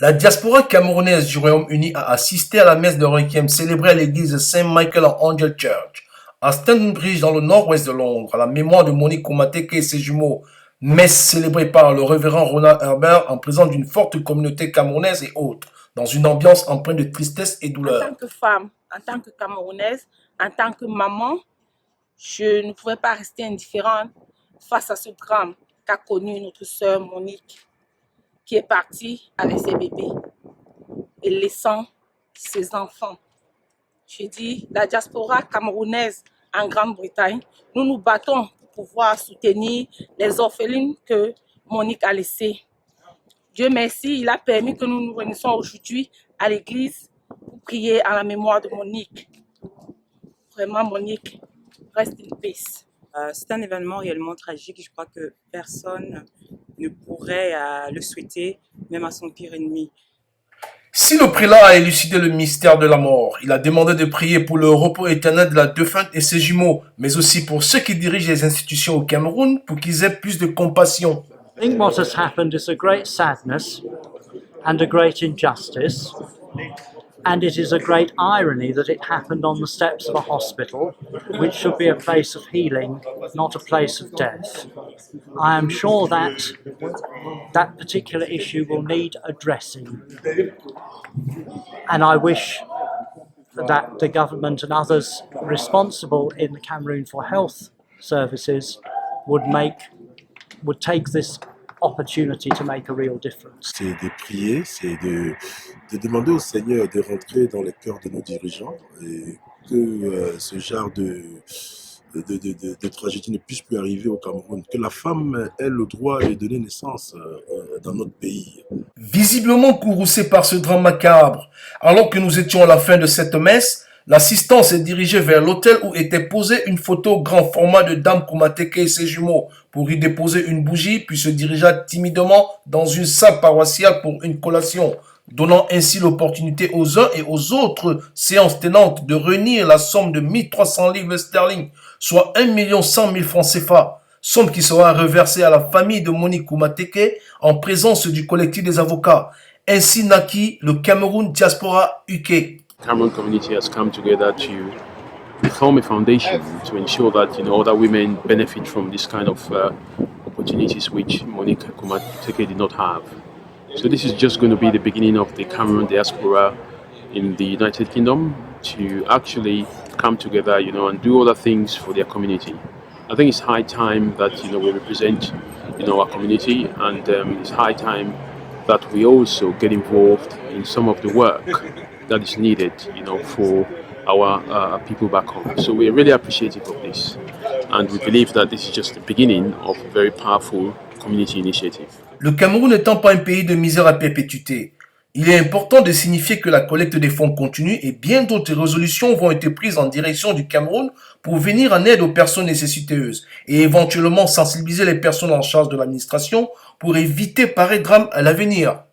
La diaspora camerounaise du Royaume-Uni a assisté à la messe de requiem célébrée à l'église Saint Michael Angel Church à Stonebridge dans le nord-ouest de Londres, à la mémoire de Monique Koumateke et ses jumeaux. Messe célébrée par le révérend Ronald Herbert en présence d'une forte communauté camerounaise et autres, dans une ambiance empreinte de tristesse et douleur. En tant que femme, en tant que Camerounaise, en tant que maman, je ne pouvais pas rester indifférente face à ce drame qu'a connu notre sœur Monique, qui est partie avec ses bébés et laissant ses enfants. Je dis, la diaspora camerounaise en Grande-Bretagne, nous nous battons pour pouvoir soutenir les orphelines que Monique a laissées. Dieu merci, il a permis que nous nous réunissions aujourd'hui à l'église pour prier à la mémoire de Monique. Vraiment, Monique, reste in peace. C'est un événement réellement tragique. Je crois que personne ne pourrait le souhaiter, même à son pire ennemi. Si le prélat a élucidé le mystère de la mort, il a demandé de prier pour le repos éternel de la défunte et ses jumeaux, mais aussi pour ceux qui dirigent les institutions au Cameroun pour qu'ils aient plus de compassion. I think what has happened is a great sadness and a great injustice, and it is a great irony that it happened on the steps of a hospital, which should be a place of healing, not a place of death. I am sure that that particular issue will need addressing, and I wish that the government and others responsible in the Cameroon for health services would take this opportunity to make a real difference. C'est de prier, c'est de demander au Seigneur de rentrer dans les cœurs de nos dirigeants et que ce genre de tragédie ne puisse plus arriver au Cameroun, que la femme ait le droit de donner naissance dans notre pays. Visiblement courroucé par ce drame macabre, alors que nous étions à la fin de cette messe, l'assistance est dirigée vers l'hôtel où était posée une photo grand format de Dame Koumateke et ses jumeaux pour y déposer une bougie, puis se dirigea timidement dans une salle paroissiale pour une collation, donnant ainsi l'opportunité aux uns et aux autres séances tenantes de réunir la somme de 1300 livres sterling, soit 1 100 000 francs CFA, somme qui sera reversée à la famille de Monique Koumateke en présence du collectif des avocats. Ainsi naquit le Cameroun Diaspora UK. Cameroon community has come together to form a foundation to ensure that other women benefit from this kind of opportunities which Monique Koumateke did not have. So this is just going to be the beginning of the Cameroon diaspora in the United Kingdom to actually come together, and do other things for their community. I think it's high time that we represent, our community, and it's high time that we also get involved in some of the work that is needed, for our people back home. So we're really appreciative of this, and we believe that this is just the beginning of a very powerful community initiative. Le Cameroun n'étant pas un pays de misère à perpétuité, il est important de signifier que la collecte des fonds continue et bien d'autres résolutions vont être prises en direction du Cameroun pour venir en aide aux personnes nécessiteuses et éventuellement sensibiliser les personnes en charge de l'administration pour éviter pareil drame à l'avenir.